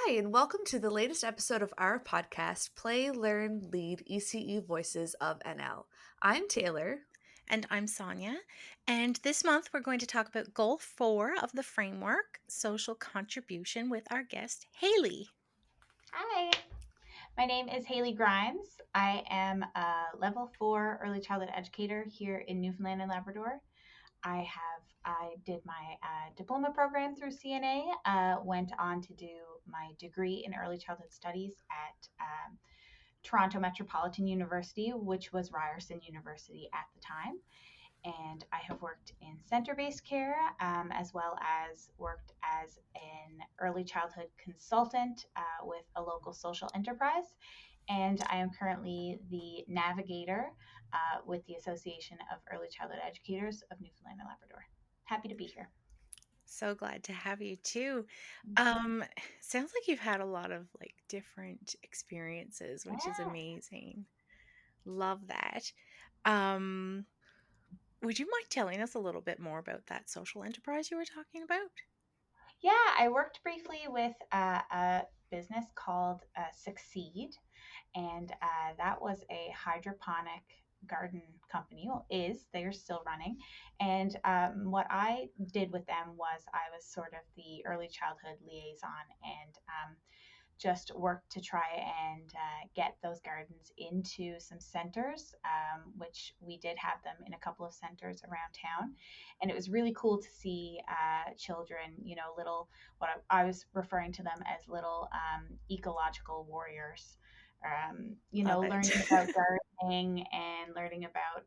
Hi, and welcome to the latest episode of our podcast, Play, Learn, Lead ECE Voices of NL. I'm Taylor. And I'm Sonia. And this month we're going to talk about Goal 4 of the framework, social contribution, with our guest, Haley. Hi, my name is Haley Grimes. I am a level 4 early childhood educator here in Newfoundland and Labrador. I did my diploma program through CNA, went on to do my degree in early childhood studies at Toronto Metropolitan University, which was Ryerson University at the time. And I have worked in center-based care, as well as worked as an early childhood consultant with a local social enterprise. And I am currently the navigator with the Association of Early Childhood Educators of Newfoundland and Labrador. Happy to be here. So glad to have you too. Mhm. Sounds like you've had a lot of different experiences, which is Yeah. amazing. Love that. Um, would you mind telling us a little bit more about that social enterprise you were talking about? Yeah, I worked briefly with a business called Succeed, and that was a hydroponic garden company. Well, they are still running. And what I did with them was I was sort of the early childhood liaison and just worked to try and get those gardens into some centers, which we did have them in a couple of centers around town. And it was really cool to see children, little, what I was referring to them as little ecological warriors. Love Learning it. about gardening and learning about,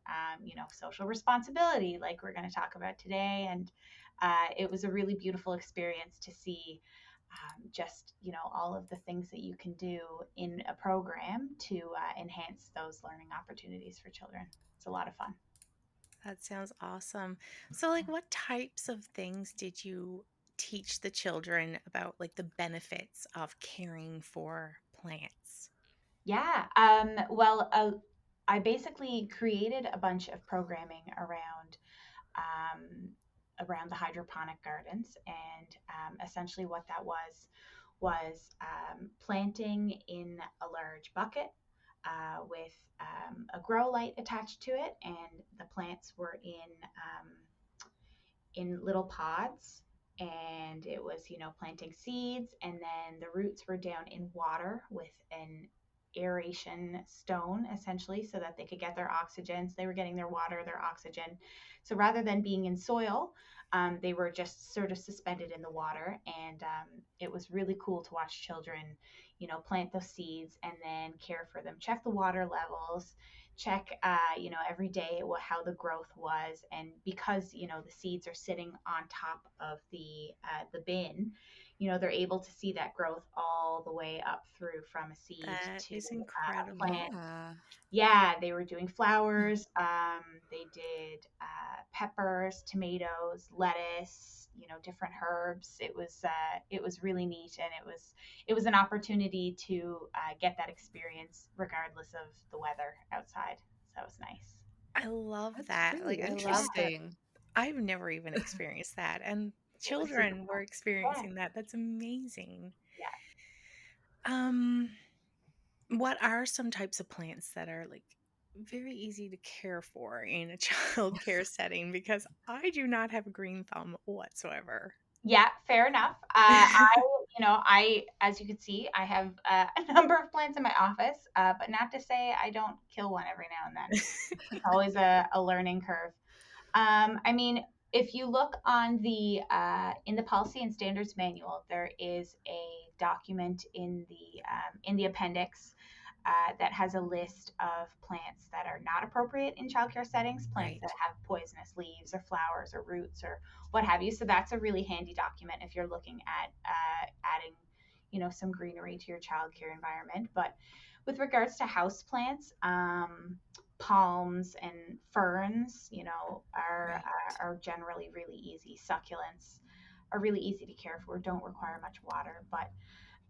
social responsibility, like we're going to talk about today. And it was a really beautiful experience to see just all of the things that you can do in a program to enhance those learning opportunities for children. It's a lot of fun. That sounds awesome. So, what types of things did you teach the children about, the benefits of caring for plants? Yeah. I basically created a bunch of programming um, around the hydroponic gardens, and essentially what that was planting in a large bucket with a grow light attached to it, and the plants were in little pods. And it was, planting seeds, and then the roots were down in water with an aeration stone, essentially, so that they could get their oxygen. So they were getting their water, their oxygen. So rather than being in soil, they were just sort of suspended in the water. And it was really cool to watch children, plant those seeds and then care for them, check the water levels, check every day how the growth was. And because the seeds are sitting on top of the bin, they're able to see that growth all the way up through from a seed That to is a plant. incredible. Yeah. Yeah, they were doing flowers. They did peppers, tomatoes, lettuce, different herbs. It was really neat, and it was an opportunity to get that experience regardless of the weather outside. So that was nice. I love That's that. really I Yeah, love that. interesting. I've never even experienced that. And it was super children were fun. Yeah, experiencing that. That's amazing. yeah. Um, what are some types of plants that are very easy to care for in a child care setting? Because I do not have a green thumb whatsoever. Yeah, fair enough. As you can see, I have a number of plants in my office, but not to say I don't kill one every now and then. It's always a learning curve. I mean, if you look on the in the policy and standards manual, there is a document in the appendix that has a list of plants that are not appropriate in childcare settings, plants that Right. have poisonous leaves or flowers or roots or what have you. So that's a really handy document if you're looking at adding, some greenery to your childcare environment. But with regards to house plants, palms and ferns, are Right. are generally really easy. Succulents are really easy to care for, don't require much water. But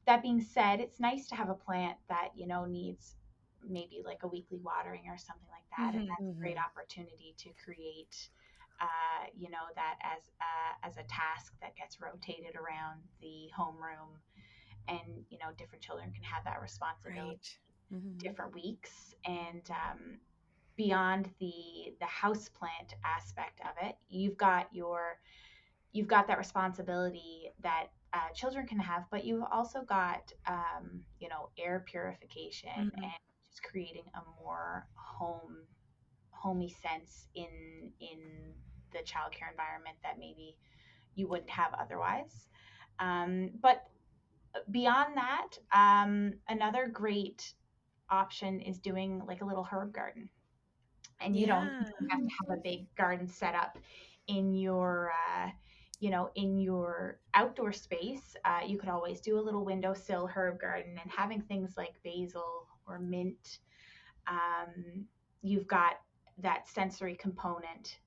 that being said, it's nice to have a plant that needs maybe like a weekly watering or something like that, and Hmm. that's a great Hmm. opportunity to create, that as a task that gets rotated around the homeroom, and different children can have that responsibility Right. different weeks. And beyond the houseplant aspect of it, you've got that responsibility that children can have, but you've also got air purification Mm-hmm. and just creating a more homey sense in the childcare environment that maybe you wouldn't have otherwise. But beyond that, another great option is doing like a little herb garden. And you Yeah. don't have to have a big garden set up in your in your outdoor space. You could always do a little windowsill herb garden, and having things like basil or mint, you've got that sensory component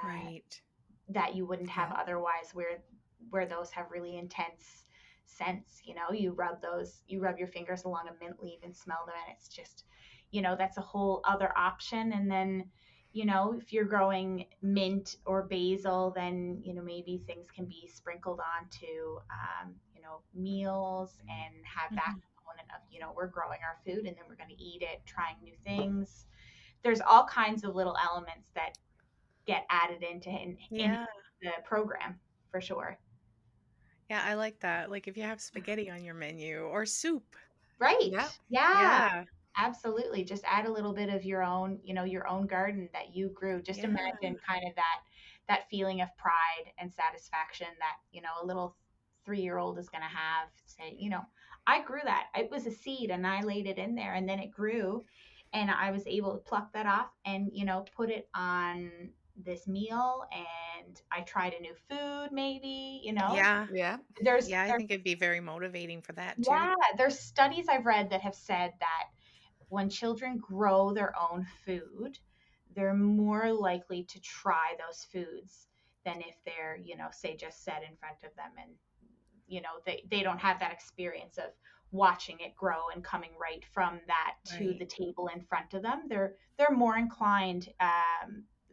Right. that you wouldn't have Yeah. otherwise, where those have really intense scents. You rub your fingers along a mint leaf and smell them, and it's just, that's a whole other option. And then, if you're growing mint or basil, then maybe things can be sprinkled onto meals, and have that Mm-hmm. component of, we're growing our food and then we're going to eat it, trying new things. There's all kinds of little elements that get added in Yeah. the program, for sure. Yeah, I like that. Like if you have spaghetti on your menu or soup. Right. Yeah. Yeah. Yeah. Absolutely. Just add a little bit of your own garden that you grew. Just Yeah. imagine kind of that feeling of pride and satisfaction that, a little 3-year-old is going to have. Say, I grew that. It was a seed and I laid it in there and then it grew, and I was able to pluck that off and, put it on this meal, and I tried a new food maybe. Yeah. Yeah. There's Yeah, I there's think it'd be very motivating for that too. yeah, there's studies I've read that have said that when children grow their own food, they're more likely to try those foods than if they're, say just set in front of them, and, they don't have that experience of watching it grow and coming right from that to Right. the table in front of them. They're more inclined,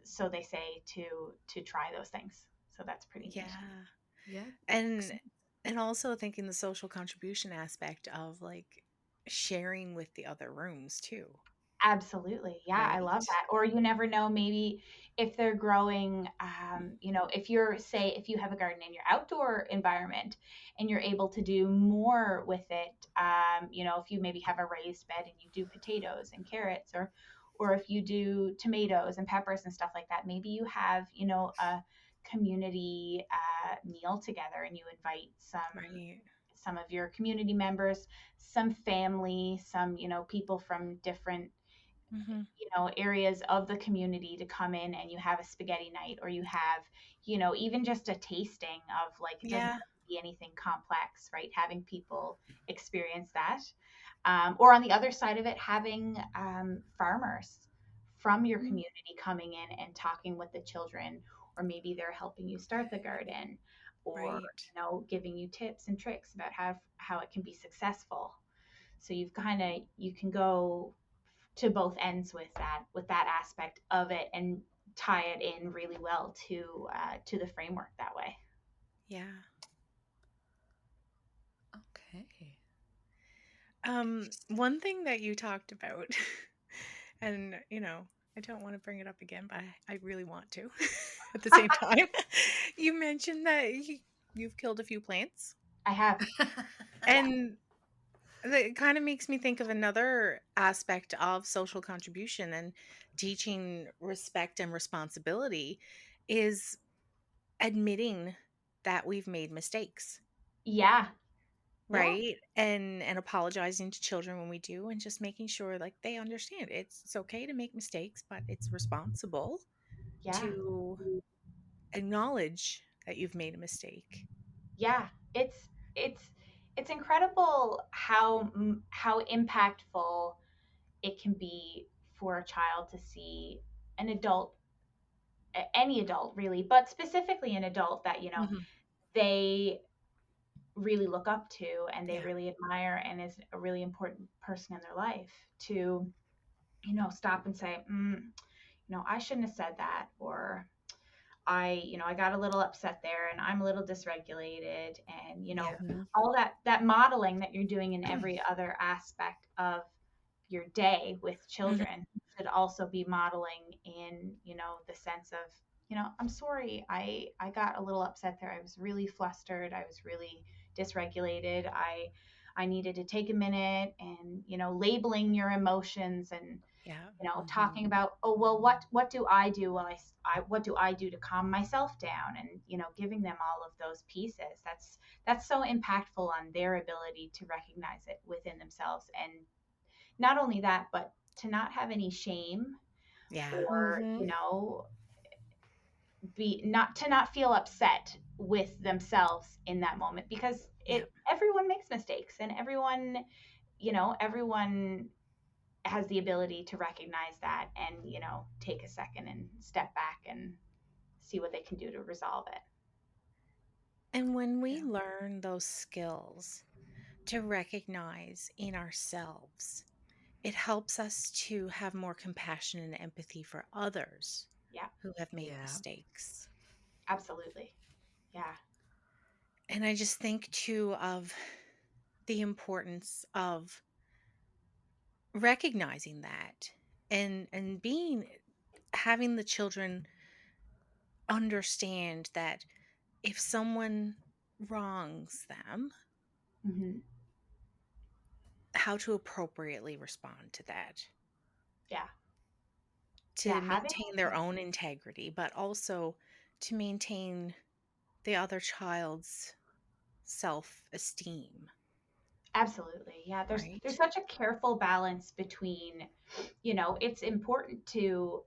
so they say, to try those things. So that's pretty Yeah. neat. Yeah. And also thinking the social contribution aspect of like sharing with the other rooms too, Absolutely. Yeah, I love right? that. Or you never know, maybe if they're growing, if you have a garden in your outdoor environment and you're able to do more with it, if you maybe have a raised bed and you do potatoes and carrots, or if you do tomatoes and peppers and stuff like that, maybe you have, a community meal together, and you invite Right. some of your community members, some family, some, people from different Mm-hmm. areas of the community to come in, and you have a spaghetti night, or you have, even just a tasting of, like, it doesn't Yeah. have to be anything complex, right? Having people experience that. Or on the other side of it, having farmers from your Mm. community coming in and talking with the children, or maybe they're helping you start the garden, or, Right. giving you tips and tricks about how it can be successful. So you can go to both ends with that aspect of it, and tie it in really well to the framework that way. Yeah. Okay. One thing that you talked about, and I don't want to bring it up again, but I really want to at the same time. You mentioned that you've killed a few plants, I have. Yeah. and it kind of makes me think of another aspect of social contribution and teaching respect and responsibility is admitting that we've made mistakes, Yeah. Yeah. right? And apologizing to children when we do, and just making sure like they understand it's okay to make mistakes, but it's responsible Yeah. to acknowledge that you've made a mistake. Yeah. It's it's incredible how impactful it can be for a child to see an adult, any adult really, but specifically an adult that, Hmm. they really look up to and they Yeah. really admire, and is a really important person in their life, to, stop and say, I shouldn't have said that, or I got a little upset there and I'm a little dysregulated, and Yeah. all that modeling that you're doing in every other aspect of your day with children should also be modeling in, the sense of, I'm sorry, I got a little upset there. I was really flustered. I was really dysregulated. I needed to take a minute, and, labeling your emotions, and, Yeah. talking about, oh, well, what do I do? Well, what do I do to calm myself down? And, giving them all of those pieces. That's so impactful on their ability to recognize it within themselves. And not only that, but to not have any shame, Yeah. or, not feel upset with themselves in that moment, because Yep. everyone makes mistakes, and everyone has the ability to recognize that, and, take a second and step back and see what they can do to resolve it. And when we Yeah. learn those skills to recognize in ourselves, it helps us to have more compassion and empathy for others Yeah, who have made Yeah. mistakes. absolutely. Yeah. And I just think too of the importance of recognizing that, and having the children understand that if someone wrongs them, Hmm. how to appropriately respond to that, Yeah. to Yeah. Having maintain their own integrity, but also to maintain the other child's self-esteem, Absolutely. Yeah. There's right? such a careful balance between, it's important to,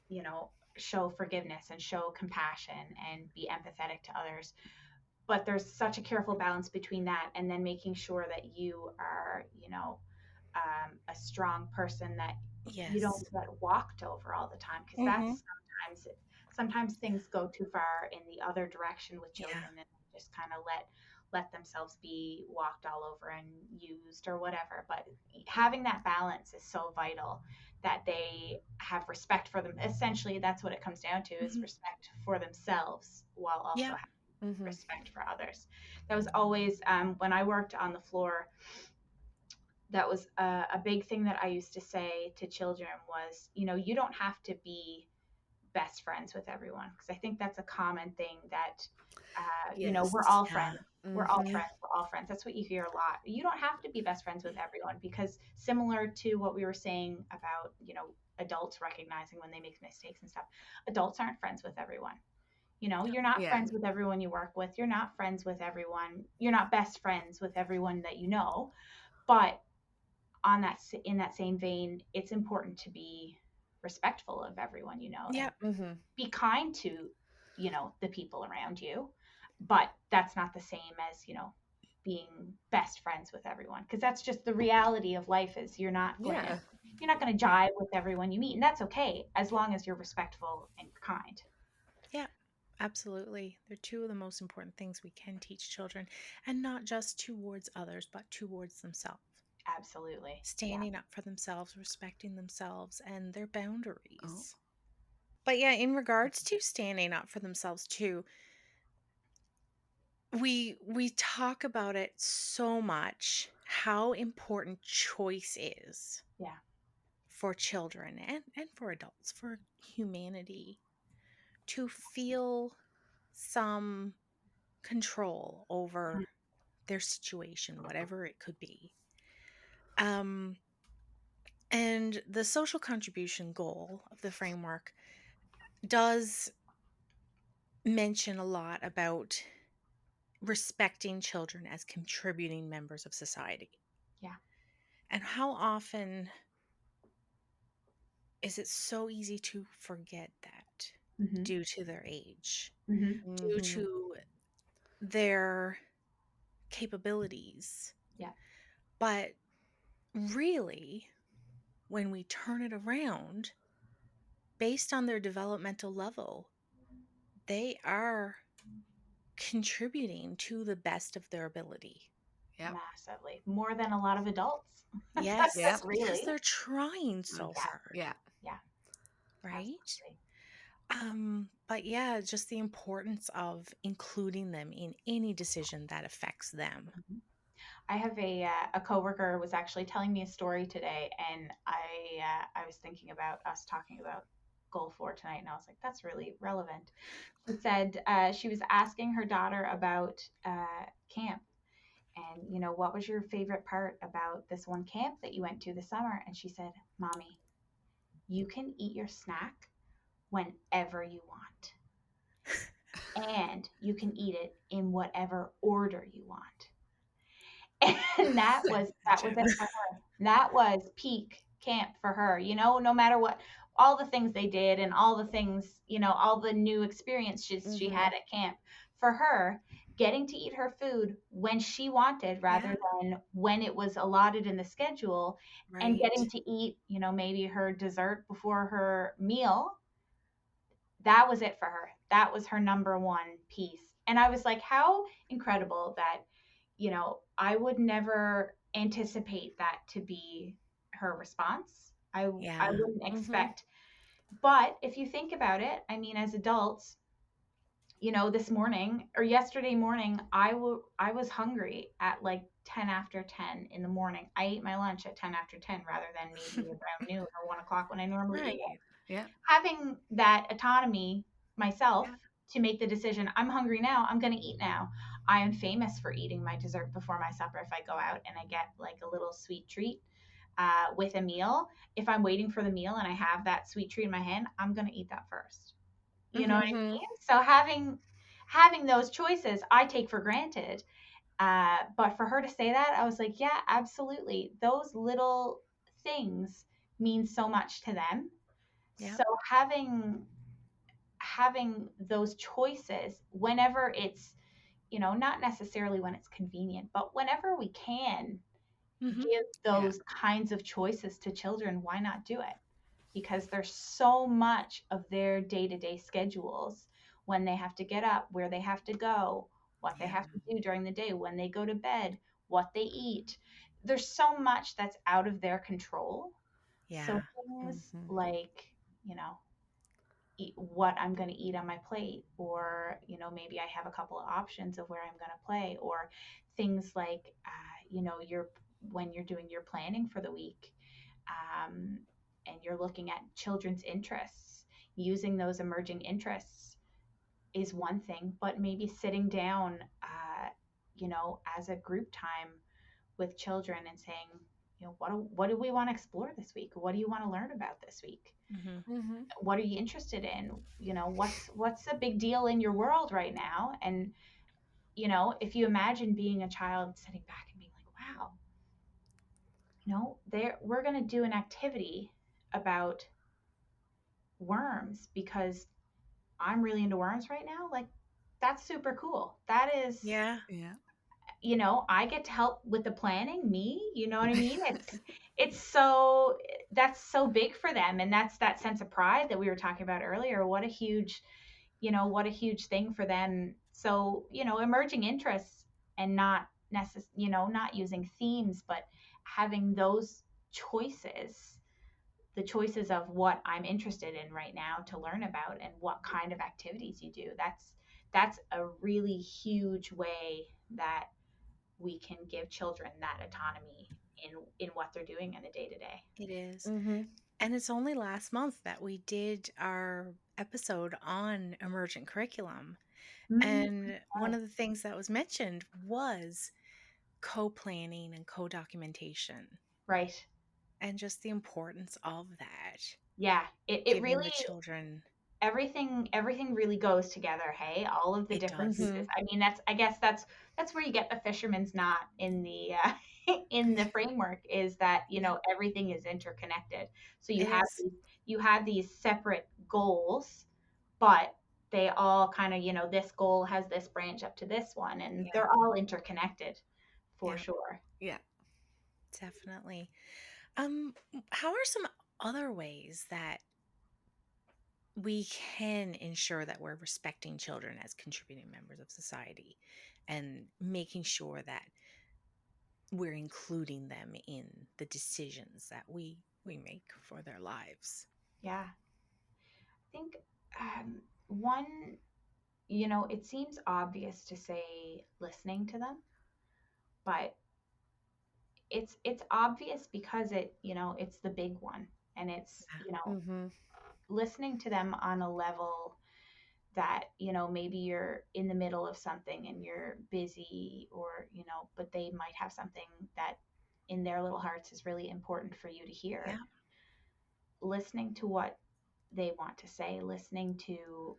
you know, show forgiveness and show compassion and be empathetic to others. But there's such a careful balance between that and then making sure that you are, a strong person, that you don't Yes. get walked over all the time, because Mm-hmm. that's sometimes things go too far in the other direction with Yeah. children, and just kind of let themselves be walked all over and used or whatever. But having that balance is so vital, that they have respect for them. Essentially, that's what it comes down to, is Mm-hmm. respect for themselves while also Yeah. having respect for others. That was always, when I worked on the floor, that was a big thing that I used to say to children was, you don't have to be best friends with everyone, because I think that's a common thing that, Yes. we're all Yeah. friends. We're all Yeah. friends. We're all friends. That's what you hear a lot. You don't have to be best friends with everyone, because similar to what we were saying about, adults recognizing when they make mistakes and stuff, adults aren't friends with everyone. You're not Yeah. friends with everyone you work with. You're not friends with everyone. You're not best friends with everyone that you know. But in that same vein, it's important to be respectful of everyone, and Yeah. be kind to, the people around you. But that's not the same as, being best friends with everyone, because that's just the reality of life, is Yeah. you're not going to jive with everyone you meet, and that's okay, as long as you're respectful and kind. Yeah. Absolutely. They're two of the most important things we can teach children, and not just towards others, but towards themselves. Absolutely. Yeah. Standing up for themselves, respecting themselves and their Oh. boundaries. But yeah, in regards to standing up for themselves too, we talk about it so much, how important choice is Yeah. for children and for adults, for humanity, to feel some control over their situation, whatever it could be. Um, and the social contribution goal of the framework does mention a lot about respecting children as contributing members of society. Yeah. And how often is it so easy to forget that, Mm-hmm. due to their age, Mm-hmm. due to their capabilities. Yeah. But really, when we turn it around, based on their developmental level, they are contributing to the best of their ability. Yep. Massively more than a lot of adults. Yes, Yep. because Really. they're trying so Yeah. hard, Yeah. Yeah. right? Absolutely. But yeah, just the importance of including them in any decision that affects them. Mhm. I have a coworker was actually telling me a story today, and I was thinking about us talking about goal 4 tonight, and I was like, that's really relevant. She said she was asking her daughter about camp, and what was your favorite part about this one camp that you went to this summer? And she said, "Mommy, you can eat your snack whenever you want, and you can eat it in whatever order you want." And that was it Imagine. for her. That was peak camp for her. No matter what, all the things they did and all the things, all the new experiences she Mm-hmm. had at camp. For her, getting to eat her food when she wanted rather Yeah, than when it was allotted in the schedule, and getting right. to eat, maybe her dessert before her meal, that was it for her. That was her number one piece. And I was like, how incredible that, I would never anticipate that to be her response. I Yeah. wouldn't Mm-hmm. expect. But if you think about it, I mean, as adults, this morning or yesterday morning, I was hungry at like 10 after 10 in the morning. I ate my lunch at 10 after 10 rather than maybe around noon or 1 o'clock when I normally eat. Right. Yeah. Having that autonomy myself Yeah. to make the decision, I'm hungry now, I'm going to eat now. I am famous for eating my dessert before my supper if I go out and I get like a little sweet treat with a meal. If I'm waiting for the meal and I have that sweet treat in my hand, I'm going to eat that first. You know what I Mm-hmm. Mm-hmm. mean? So having those choices, I take for granted. But for her to say that, I was like, yeah, absolutely. Those little things mean so much to them. Yeah. So having those choices whenever it's, not necessarily when it's convenient, but whenever we can Mm-hmm. give Yeah. those kinds of choices to children, why not do it? Because there's so much of their day-to-day schedules, when they have to get up, where they have to go, what they Yeah. have to do during the day, when they go to bed, what they eat. There's so much that's out of their control. So Yeah. things Mm-hmm. like, you know, what I'm going to eat on my plate, or maybe I have a couple of options of where I'm going to play, or things like your when you're doing your planning for the week, um, and you're looking at children's interests, using those emerging interests is one thing, but maybe sitting down, as a group time with children and saying, what do we want to explore this week? What do you want to learn about this week? Mm-hmm. Mm-hmm. What are you interested in? What's a big deal in your world right now? And if you imagine being a child sitting back and being like, wow, there we're going to do an activity about worms because I'm really into worms right now. Like, that's super cool. That is, Yeah. Yeah. I get to help with the planning, you know what I mean? It's so that's so big for them, and that's that sense of pride that we were talking about earlier. What a huge thing for them. So, emerging interests, and not using themes, but having those choices, the choices of what I'm interested in right now to learn about and what kind of activities you do. That's a really huge way that we can give children that autonomy in what they're doing in a day to day. It is. Mm-hmm. And it's only last month that we did our episode on emergent curriculum. Mm, And one of the things that was mentioned was co planning and co documentation, right. and just the importance of that, Yeah. It giving really the children. everything really goes together. Hey, all of the It different does. pieces. I mean, I guess that's where you get the fisherman's knot in the in the framework, is that Yeah, everything is interconnected. So you it have is. these separate goals, but they all kind of, this goal has this branch up to this one, and Yeah, they're all interconnected for yeah, sure. Yeah. definitely. How are some other ways that we can ensure that we're respecting children as contributing members of society and making sure that we're including them in the decisions that we make for their lives? Yeah. I think One, it seems obvious to say listening to them, but it's obvious because it's the big one, and it's Mm-hmm. listening to them on a level that maybe you're in the middle of something and you're busy, or but they might have something that in their little hearts is really important for you to hear. Yeah. Listening to what they want to say, listening to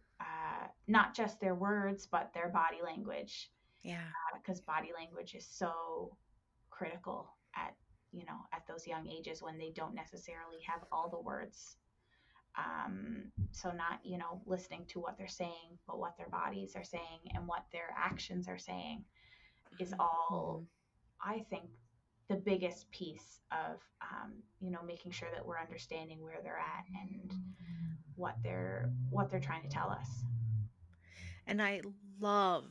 not just their words but their body language, Yeah. because body language is so critical at those young ages when they don't necessarily have all the words. So not listening to what they're saying, but what their bodies are saying and what their actions are saying is all, Mm-hmm. I think, the biggest piece of making sure that we're understanding where they're at and what they're trying to tell us. And I love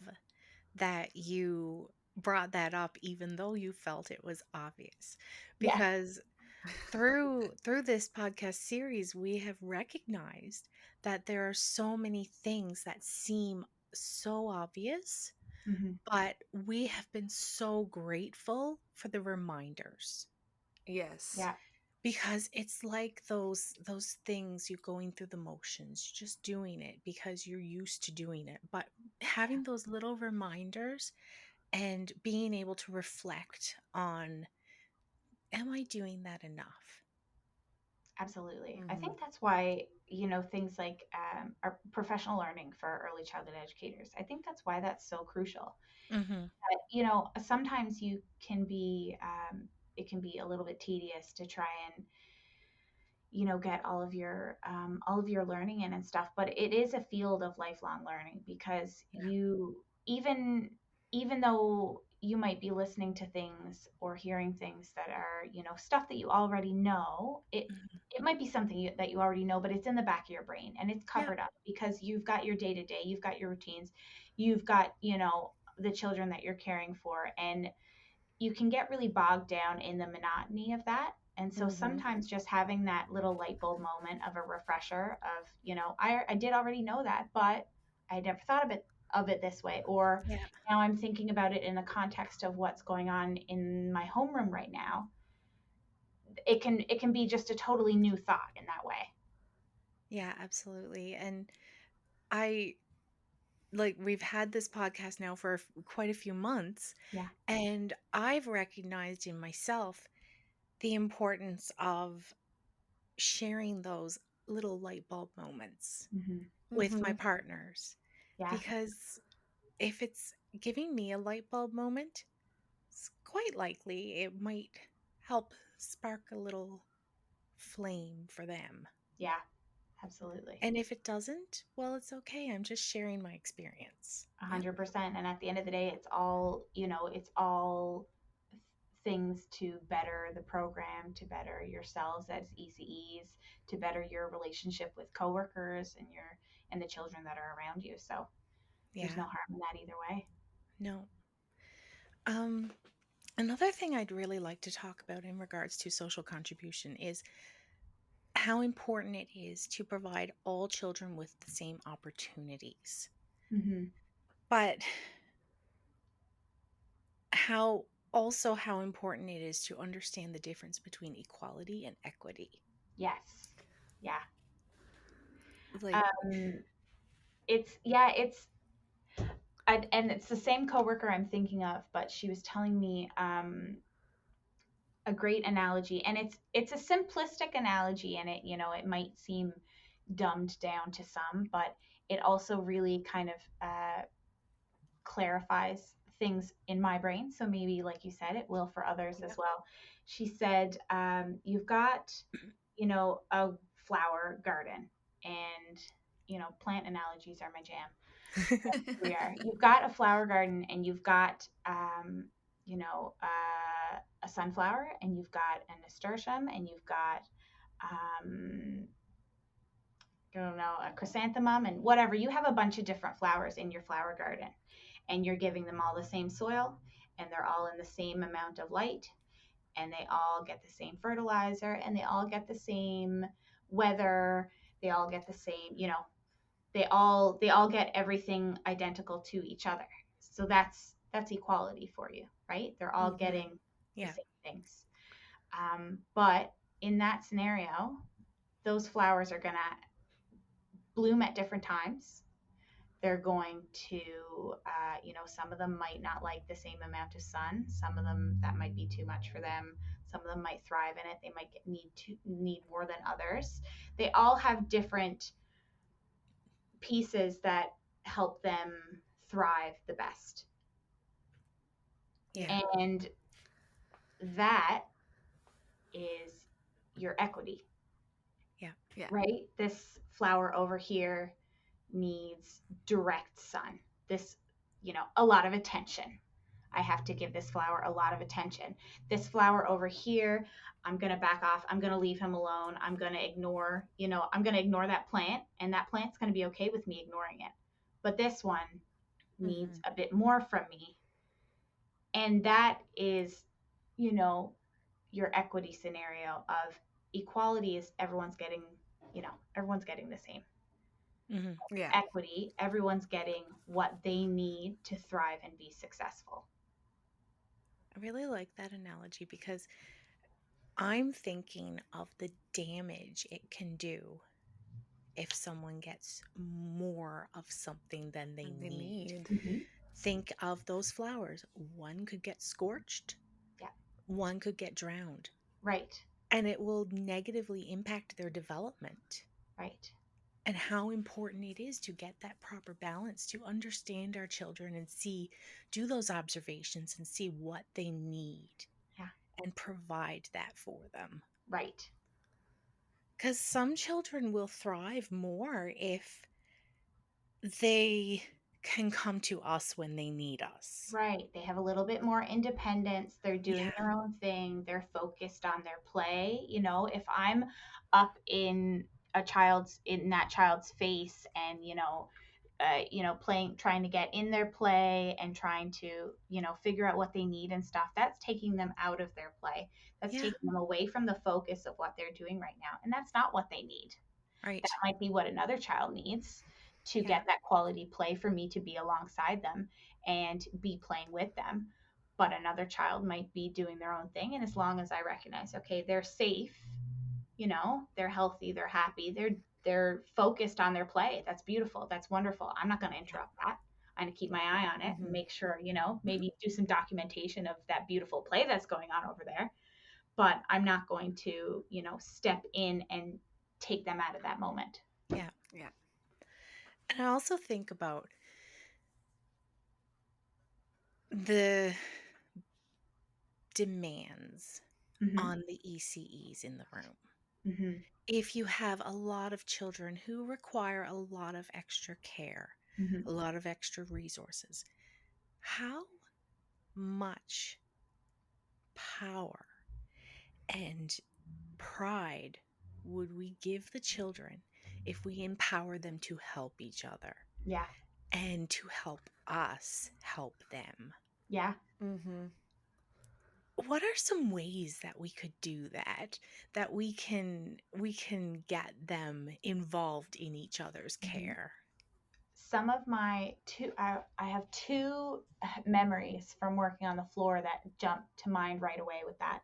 that you brought that up, even though you felt it was obvious, Yes. because through this podcast series, we have recognized that there are so many things that seem so obvious, Mm-hmm. but we have been so grateful for the reminders, Yes. Yeah. because it's like those things, you're going through the motions, you're just doing it because you're used to doing it, but having those little reminders and being able to reflect on, am I doing that enough? Absolutely. I Mm-hmm. think that's why, things like our professional learning for early childhood educators, I think that's why that's so crucial. Mm-hmm. Sometimes it can be a little bit tedious to try and, get all of your learning in and stuff, but it is a field of lifelong learning, because Yeah. even though you might be listening to things or hearing things that are, stuff that you already know, Mhm. it might be something that you already know, but it's in the back of your brain and it's Yeah. covered up because you've got your day to day, you've got your routines, you've got, the children that you're caring for, and you can get really bogged down in the monotony of that. And so Mm-hmm. sometimes just having that little light bulb moment of a refresher of, I did already know that, but I never thought of it this way. Or Yeah. now I'm thinking about it in the context of what's going on in my homeroom right now. It can be just a totally new thought in that way. Yeah, absolutely. And I like, we've had this podcast now for quite a few months, Yeah. and I've recognized in myself the importance of sharing those little light bulb moments Mm-hmm. with my Mm-hmm. partners, Yeah. because if it's giving me a light bulb moment, it's quite likely it might help spark a little flame for them. Yeah. Absolutely. And if it doesn't, well, it's okay. I'm just sharing my experience. Yep. 100%. And at the end of the day, it's all things to better the program, to better yourselves as ECEs, to better your relationship with coworkers and the children that are around you. So there's no Yeah. harm in that either way. No. Um, Another thing I'd really like to talk about in regards to social contribution is how important it is to provide all children with the same opportunities. Mm-hmm. But how important it is to understand the difference between equality and equity. Yes. Yeah. Like, Um, and it's the same coworker I'm thinking of, but she was telling me a great analogy, and it's a simplistic analogy, and it might seem dumbed down to some, but it also really kind of clarifies things in my brain. So maybe, like you said, it will for others as yep. well. She said, you've got, a flower garden, and, plant analogies are my jam. We are. You've got a flower garden, and you've got, a sunflower, and you've got a nasturtium, and you've got, I don't know, a chrysanthemum, and whatever. You have a bunch of different flowers in your flower garden, and you're giving them all the same soil, and they're all in the same amount of light, and they all get the same fertilizer, and they all get the same weather. They all get the same, they all get everything identical to each other. So that's equality for you, right? They're all getting the Yeah. same things. But in that scenario, those flowers are going to bloom at different times. They're going to, some of them might not like the same amount of sun. Some of them, that might be too much for them. Some of them might thrive in it. They might need more than others. They all have different pieces that help them thrive the best. Yeah. And that is your equity. Yeah. Right? This flower over here needs direct sun. This, a lot of attention. I have to give this flower a lot of attention. This flower over here, I'm going to back off. I'm going to leave him alone. I'm going to ignore, I'm going to ignore that plant, and that plant's going to be okay with me ignoring it. But this one needs a bit more from me. And that is, your equity scenario of equality is everyone's getting the same. Yeah. Equity, everyone's getting what they need to thrive and be successful. I really like that analogy because I'm thinking of the damage it can do if someone gets more of something than they need. Think of those flowers. One could get scorched. Yeah. One could get drowned. Right. And it will negatively impact their development. Right. And how important it is to get that proper balance, to understand our children and do those observations and see what they need. Yeah. And provide that for them. Right. Because some children will thrive more if they can come to us when they need us. Right. They have a little bit more independence. They're doing their own thing. They're focused on their play. If I'm up in that child's face and, trying to get in their play and trying to, figure out what they need and stuff, that's taking them out of their play. That's taking them away from the focus of what they're doing right now. And that's not what they need. Right. That might be what another child needs to get that quality play, for me to be alongside them and be playing with them. But another child might be doing their own thing. And as long as I recognize, okay, they're safe, they're healthy, they're happy, they're focused on their play. That's beautiful. That's wonderful. I'm not going to interrupt that. I'm going to keep my eye on it and make sure, maybe do some documentation of that beautiful play that's going on over there. But I'm not going to, step in and take them out of that moment. Yeah. Yeah. And I also think about the demands on the ECEs in the room. If you have a lot of children who require a lot of extra care, a lot of extra resources, how much power and pride would we give the children if we empower them to help each other? Yeah. And to help us help them? Yeah. What are some ways that we could do that we can get them involved in each other's care? Some of my I have two memories from working on the floor that jump to mind right away with that.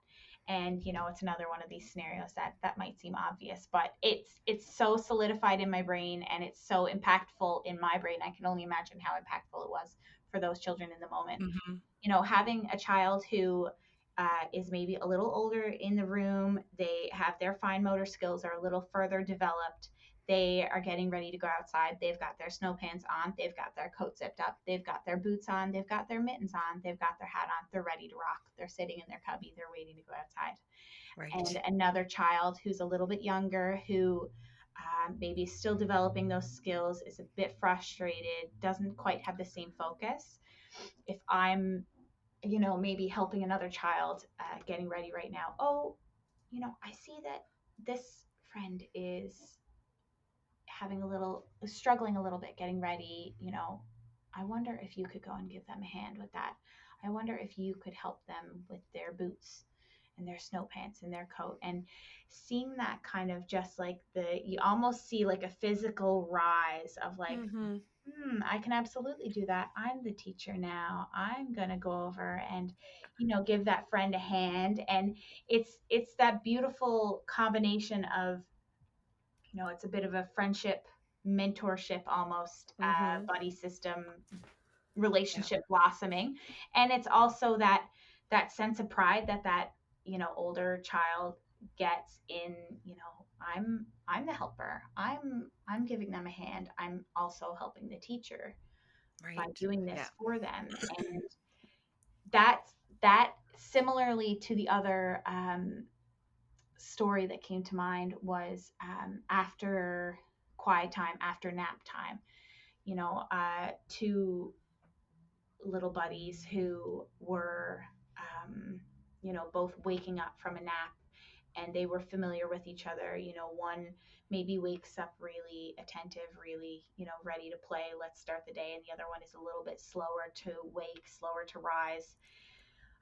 And it's another one of these scenarios that might seem obvious, but it's so solidified in my brain and it's so impactful in my brain. I can only imagine how impactful it was for those children in the moment. Having a child who is maybe a little older in the room, they have their fine motor skills are a little further developed. They are getting ready to go outside. They've got their snow pants on. They've got their coat zipped up. They've got their boots on. They've got their mittens on. They've got their hat on. They're ready to rock. They're sitting in their cubby. They're waiting to go outside. Right. And another child who's a little bit younger, who maybe is still developing those skills, is a bit frustrated, doesn't quite have the same focus. If I'm, maybe helping another child getting ready right now, I see that this friend is struggling a little bit getting ready, I wonder if you could go and give them a hand with that. I wonder if you could help them with their boots. and their snow pants and their coat, and seeing that kind of just like you almost see like a physical rise of like, Mm-hmm. I can absolutely do that. I'm the teacher now. I'm going to go over and, give that friend a hand. And it's that beautiful combination of, it's a bit of a friendship, mentorship almost, Mm-hmm. buddy system Yeah. relationship blossoming. And it's also that sense of pride that older child gets in, I'm the helper. I'm giving them a hand. I'm also helping the teacher by Right. doing Yeah. this for them. And that similarly to the other story that came to mind was after quiet time, after nap time. Two little buddies who were, both waking up from a nap, and they were familiar with each other. One maybe wakes up really attentive, really, ready to play, let's start the day. And the other one is a little bit slower to wake, slower to rise.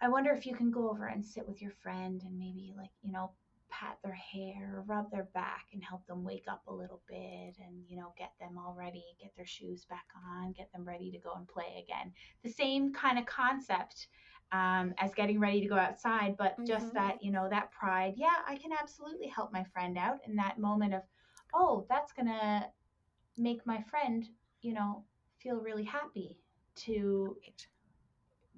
I wonder if you can go over and sit with your friend and maybe, like, pat their hair, rub their back, and help them wake up a little bit, and, get them all ready, get their shoes back on, get them ready to go and play again. The same kind of concept as getting ready to go outside, but just Mm-hmm. that, that pride. Yeah, I can absolutely help my friend out in that moment of, oh, that's going to make my friend, you know, feel really happy to Right.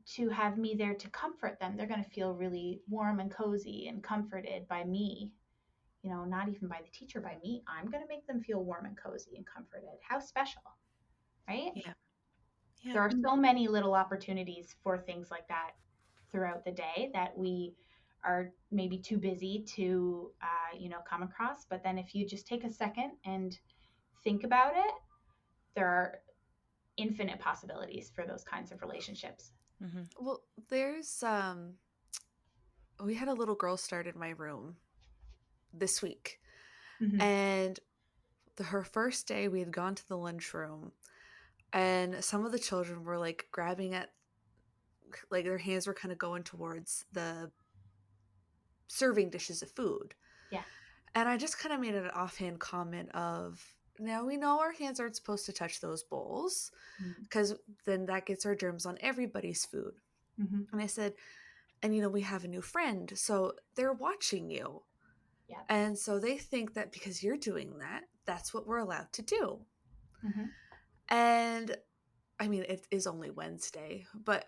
to have me there to comfort them. They're going to feel really warm and cozy and comforted by me, not even by the teacher, by me. I'm going to make them feel warm and cozy and comforted. How special, right? Yeah. Yeah. There are so many little opportunities for things like that throughout the day that we are maybe too busy to, come across. But then if you just take a second and think about it, there are infinite possibilities for those kinds of relationships. Mm-hmm. Well, we had a little girl start in my room this week, Mm-hmm. and her first day we had gone to the lunchroom, and some of the children were like grabbing at, like their hands were kind of going towards the serving dishes of food. Yeah. And I just kind of made an offhand comment of, now we know our hands aren't supposed to touch those bowls because then that gets our germs on everybody's food. Mm-hmm. And I said, and we have a new friend, so they're watching you. Yeah. And so they think that because you're doing that, that's what we're allowed to do. Mm-hmm. And I mean, it is only Wednesday, but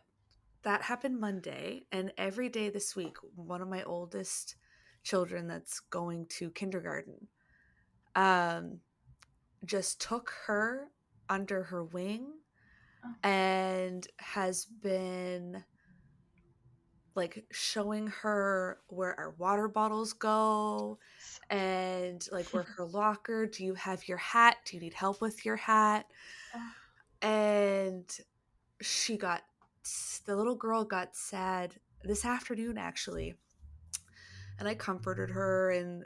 that happened Monday. And every day this week, one of my oldest children that's going to kindergarten um, just took her under her wing Oh. and has been like showing her where our water bottles go and like where her locker. Do you have your hat? Do you need help with your hat? Oh. And she got, the little girl got sad this afternoon actually. And I comforted her and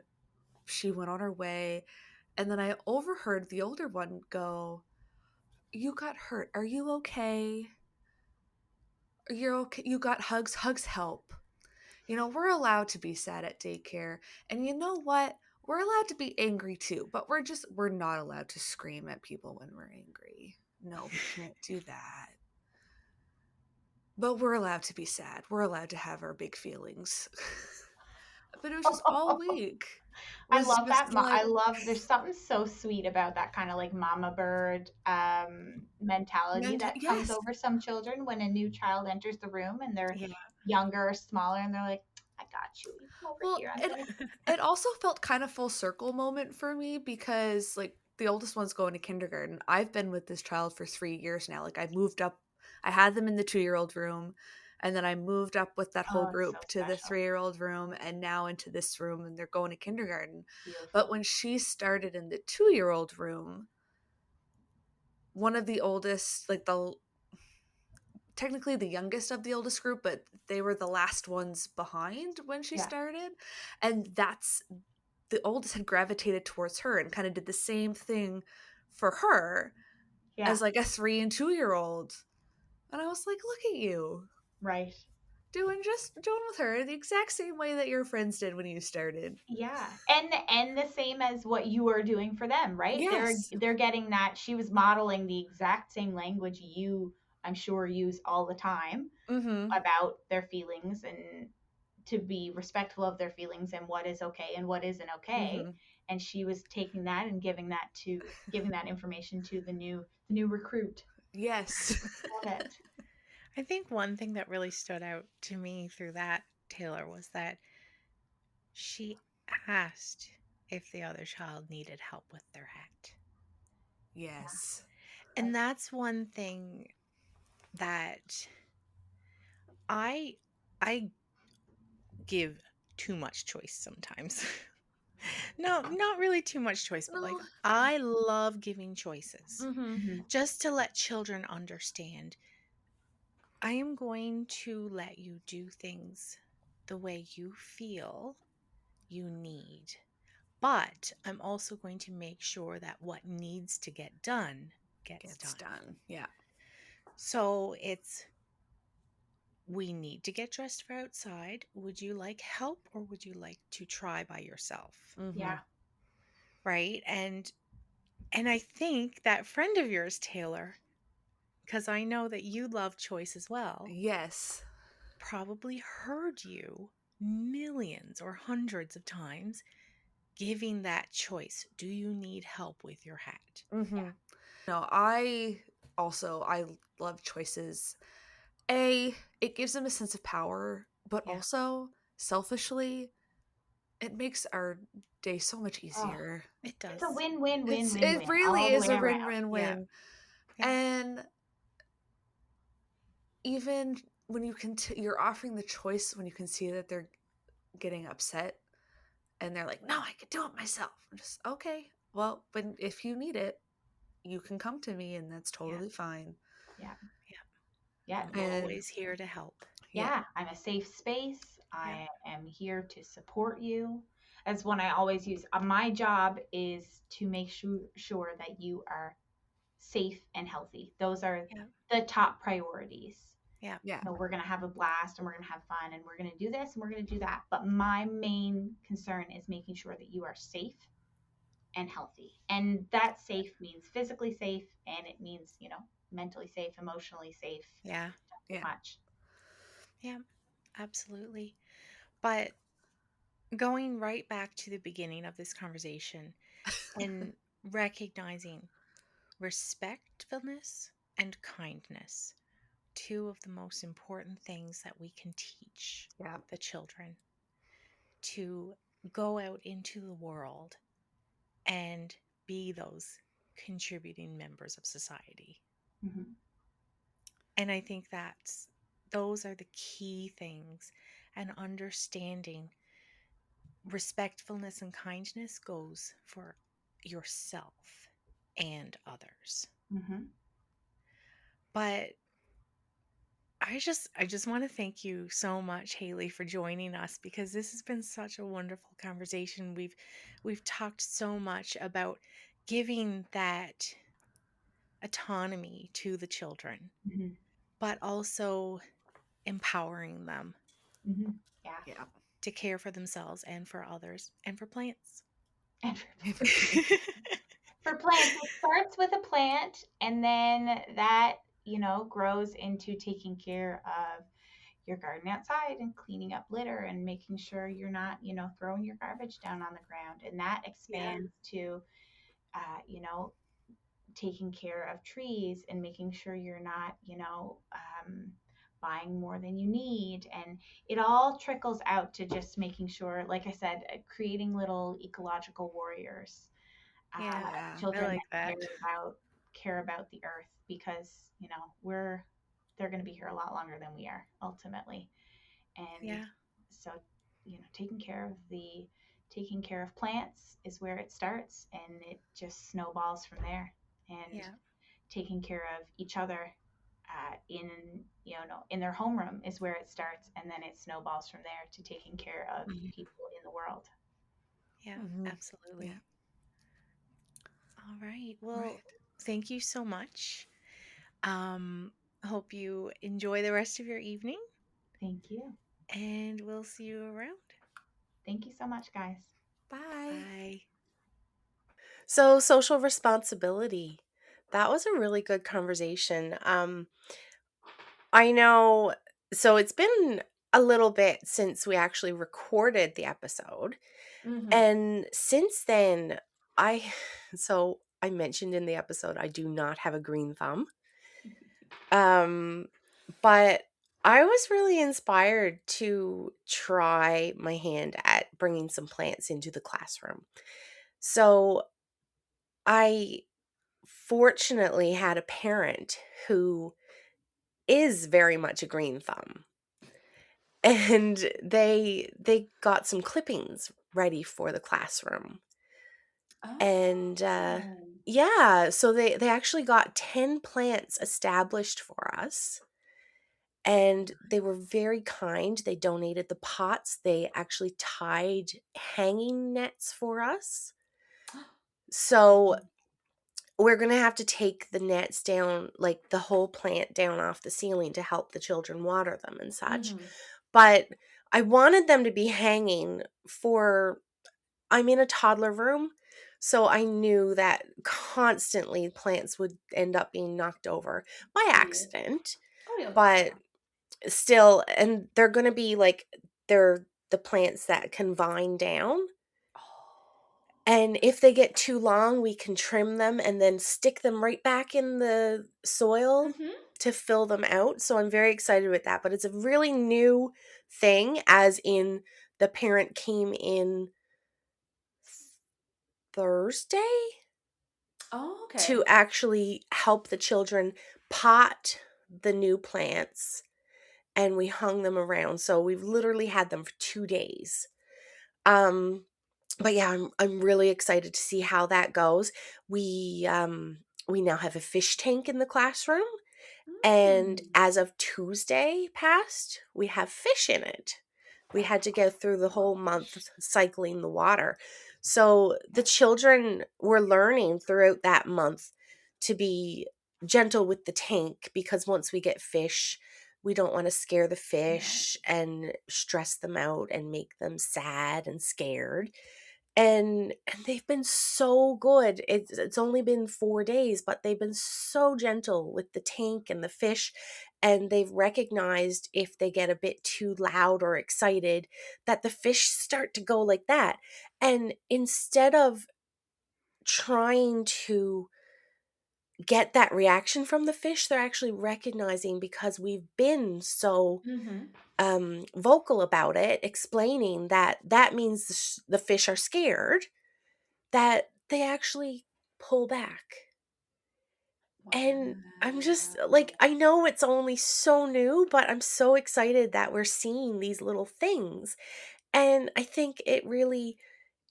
she went on her way. And then I overheard the older one go, "You got hurt. Are you okay? You're okay. You got hugs. Hugs help." We're allowed to be sad at daycare. And you know what? We're allowed to be angry too, but we're not allowed to scream at people when we're angry. No, we can't do that. But we're allowed to be sad. We're allowed to have our big feelings. But it was just all week. I Was love that. just like, I love, there's something so sweet about that kind of like mama bird mentality that comes yes. over some children when a new child enters the room and they're Yeah. younger or smaller, and they're like, I got you. You come over Well, here. I'm it gonna. it also felt kind of full circle moment for me because like the oldest one's going to kindergarten. I've been with this child for 3 years now. Like I moved up, I had them in the 2-year-old room, and then I moved up with that whole Oh, it's so group to the special. 3-year-old room, and now into this room, and they're going to kindergarten. But Beautiful. when she started in the 2-year-old room, one of the oldest, like the technically the youngest of the oldest group, but they were the last ones behind when she Yeah. started. And that's the oldest had gravitated towards her and kind of did the same thing for her Yeah. as like a 3 and 2-year-old. And I was like, look at you. Right. doing with her the exact same way that your friends did when you started. Yeah. And the same as what you are doing for them, right? Yes. They're getting that. She was modeling the exact same language you, I'm sure, use all the time Mm-hmm. about their feelings and to be respectful of their feelings and what is okay and what isn't okay. Mm-hmm. And she was taking that and giving that information to the new recruit. Yes. Love it. I think one thing that really stood out to me through that, Taylor, was that she asked if the other child needed help with their hat. Yes. And that's one thing that I I give too much choice sometimes. No, not really too much choice, but like No. I love giving choices Mm-hmm. Mm-hmm. just to let children understand I am going to let you do things the way you feel you need. But I'm also going to make sure that what needs to get done gets Gets done. done. Yeah. So it's we need to get dressed for outside. Would you like help or would you like to try by yourself? Mm-hmm. Yeah. Right? And I think that friend of yours, Taylor, because I know that you love choice as well, Yes. probably heard you millions or hundreds of times giving that choice. Do you need help with your hat? Mm-hmm. No, I love choices. It gives them a sense of power, but Yeah. also selfishly, it makes our day so much Oh, easier. It does. it's a win-win-win-win-win It really all the is way a around. win-win-win. Yeah. And even when you're offering the choice when you can see that they're getting upset and they're like, "No, I could do it myself." I'm just, "Okay. Well, but if you need it, you can come to me and that's totally fine." Yeah. Yeah. Yeah. I'm And always here to help. yeah. Yeah, I'm a safe space. Yeah. I am here to support you. That's one I always use. My job is to make sure that you are safe and healthy. Those are Yeah. the top priorities. Yeah. Yeah. You know, we're going to have a blast and we're going to have fun and we're going to do this and we're going to do that. But my main concern is making sure that you are safe and healthy. And that safe means physically safe and it means, mentally safe, emotionally safe, Yeah. so Yeah. much. Yeah. Absolutely. But going right back to the beginning of this conversation and recognizing respectfulness and kindness, two of the most important things that we can teach Yeah. the children to go out into the world and be those contributing members of society. Mm-hmm. And I think those are the key things. And understanding respectfulness and kindness goes for yourself and others. Mm-hmm. But I just want to thank you so much, Haley, for joining us because this has been such a wonderful conversation. We've talked so much about giving that autonomy to the children, Mm-hmm. but also empowering them Mm-hmm. Yeah. Yeah. to care for themselves and for others and for plants. And for plants, it starts with a plant and then that, grows into taking care of your garden outside and cleaning up litter and making sure you're not, throwing your garbage down on the ground. And that Yeah. expands to, you know, taking care of trees and making sure you're not, buying more than you need. And it all trickles out to just making sure, like I said, creating little ecological warriors, Yeah. Yeah. I children like that that. care about the earth because, they're going to be here a lot longer than we are ultimately. And Yeah. so, taking care of plants is where it starts and it just snowballs from there. And Yeah. taking care of each other in in their homeroom is where it starts and then it snowballs from there to taking care of Mhm. people in the world. Yeah, Mm-hmm. absolutely. Yeah. All right. Well, Right. thank you so much. Um, hope you enjoy the rest of your evening. Thank you. And we'll see you around. Thank you so much, guys. Bye. Bye. So, social responsibility. That was a really good conversation. I know, so it's been a little bit since we actually recorded the episode. And since then, I, so I mentioned in the episode, I do not have a green thumb. But I was really inspired to try my hand at bringing some plants into the classroom. So I fortunately had a parent who is very much a green thumb. And they got some clippings ready for the classroom. And Oh. yeah, so they actually got 10 plants established for us. And they were very kind. They donated the pots. They actually tied hanging nets for us. So we're going to have to take the nets down, like the whole plant down off the ceiling to help the children water them and such. But I wanted them to be hanging for, I'm in a toddler room, so I knew that constantly plants would end up being knocked over by accident. Oh, yeah. But still, and they're going to be like, they're the plants that can vine down. And if they get too long, we can trim them and then stick them right back in the soil to fill them out. So I'm very excited with that. But it's a really new thing, as in the parent came in Thursday Oh, okay. to actually help the children pot the new plants, and we hung them around. So we've literally had them for 2 days. But yeah, I'm really excited to see how that goes. We now have a fish tank in the classroom, and as of Tuesday past, we have fish in it. We had to go through the whole month cycling the water. So the children were learning throughout that month to be gentle with the tank, because once we get fish, we don't want to scare the fish and stress them out and make them sad and scared. And they've been so good. It's only been 4 days, but they've been so gentle with the tank and the fish, and they've recognized if they get a bit too loud or excited, that the fish start to go like that. And instead of trying to get that reaction from the fish, they're actually recognizing, because we've been so vocal about it, explaining that that means the fish are scared, that they actually pull back. And I'm just like, I know it's only so new, but I'm so excited that we're seeing these little things. And I think it really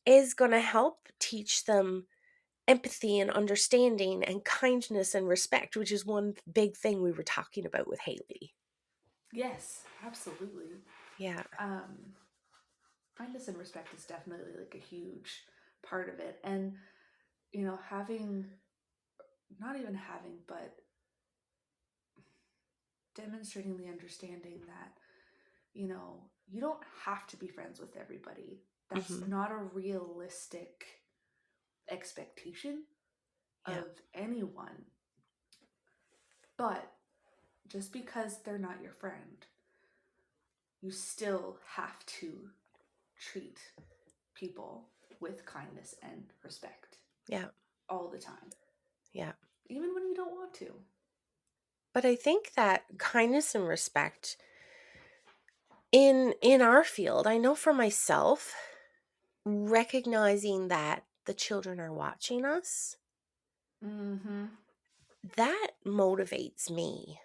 is going to help teach them empathy and understanding and kindness and respect, which is one big thing we were talking about with Haley. Yes, absolutely. Yeah. Kindness and respect is definitely like a huge part of it. And, you know, not even having, but demonstrating the understanding that, you know, you don't have to be friends with everybody. That's not a realistic expectation of anyone. But just because they're not your friend, you still have to treat people with kindness and respect. Yeah. All the time. Yeah. Even when you don't want to. But I think that kindness and respect in our field, I know for myself, recognizing that the children are watching us, that motivates me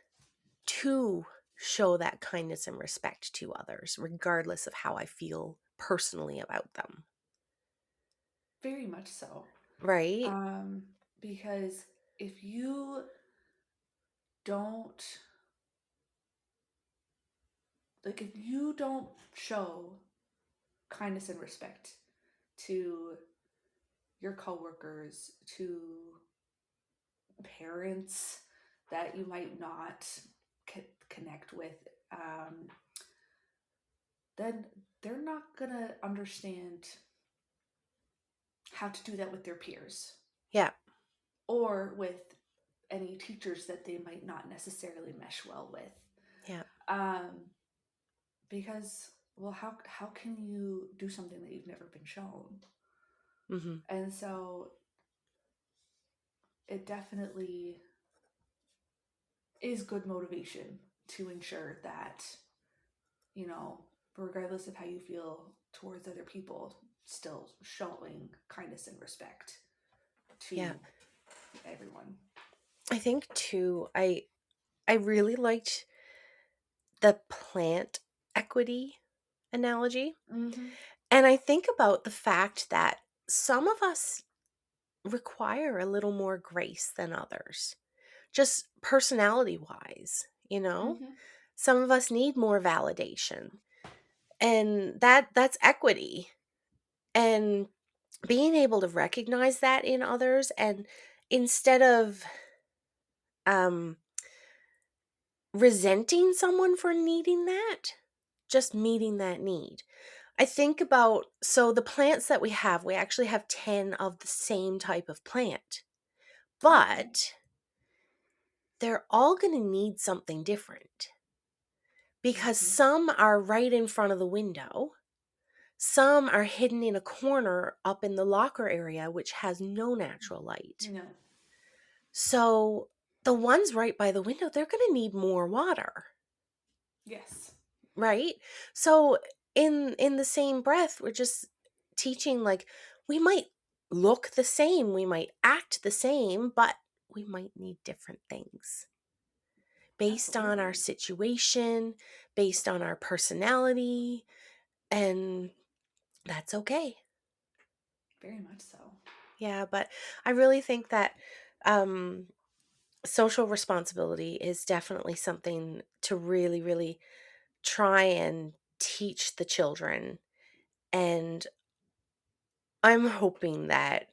to show that kindness and respect to others, regardless of how I feel personally about them. Very much so. Right? Because if you don't show kindness and respect to your coworkers, to parents that you might not connect with, then they're not going to understand how to do that with their peers Yeah. or with any teachers that they might not necessarily mesh well with. Yeah. Because, well, how can you do something that you've never been shown? Mm-hmm. And so it definitely is good motivation to ensure that, you know, regardless of how you feel towards other people, still showing kindness and respect to Yeah. everyone. I think too, I really liked the plant equity analogy. Mm-hmm. And I think about the fact that some of us require a little more grace than others, just personality wise, you know? Mm-hmm. Some of us need more validation. And that's equity. And being able to recognize that in others, and instead of um resenting someone for needing that, just meeting that need. I think about, so the plants that we have, we actually have 10 of the same type of plant, Okay. but they're all going to need something different because Mm-hmm. some are right in front of the window. Some are hidden in a corner up in the locker area, which has no natural light. No. So the ones right by the window, they're going to need more water, Yes. right? So in the same breath, we're just teaching, like, we might look the same, we might act the same, but we might need different things based on our Absolutely. situation, based on our personality, and that's okay. Very much so. Yeah, but I really think that um social responsibility is definitely something to really, really try and teach the children. And I'm hoping that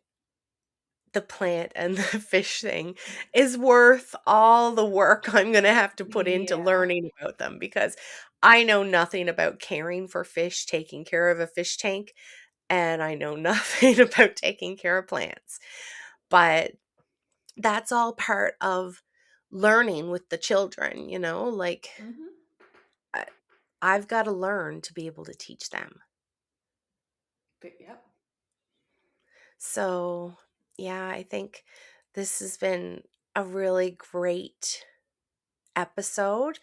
the plant and the fish thing is worth all the work I'm going to have to put into Yeah. learning about them, because I know nothing about caring for fish, taking care of a fish tank, and I know nothing about taking care of plants. But that's all part of learning with the children, you know? Like, Mm-hmm. I- I've got to learn to be able to teach them. Yep. So, yeah, I think this has been a really great episode.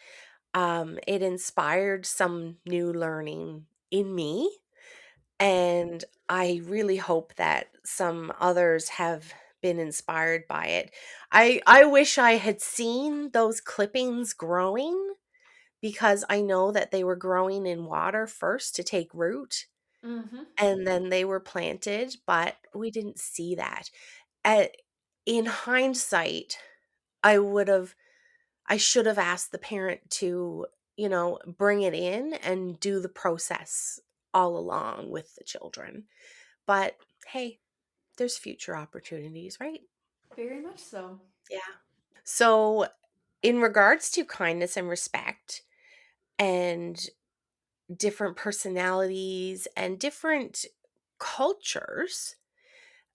It inspired some new learning in me, and I really hope that some others have been inspired by it. I wish I had seen those clippings growing, because I know that they were growing in water first to take root, Mm-hmm. and then they were planted, but we didn't see that. At, in hindsight, I would have I should have asked the parent to, bring it in and do the process all along with the children. But hey, there's future opportunities, right? Very much so. Yeah. So, in regards to kindness and respect and different personalities and different cultures,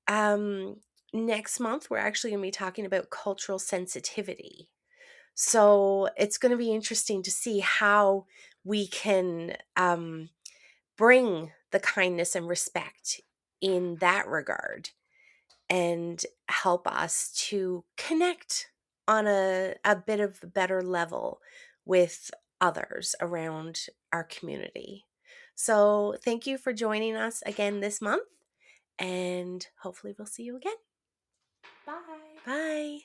um next month we're actually going to be talking about cultural sensitivity. So it's going to be interesting to see how we can bring the kindness and respect in that regard, and help us to connect on a bit of a better level with others around our community. So thank you for joining us again this month, and hopefully we'll see you again. Bye. Bye.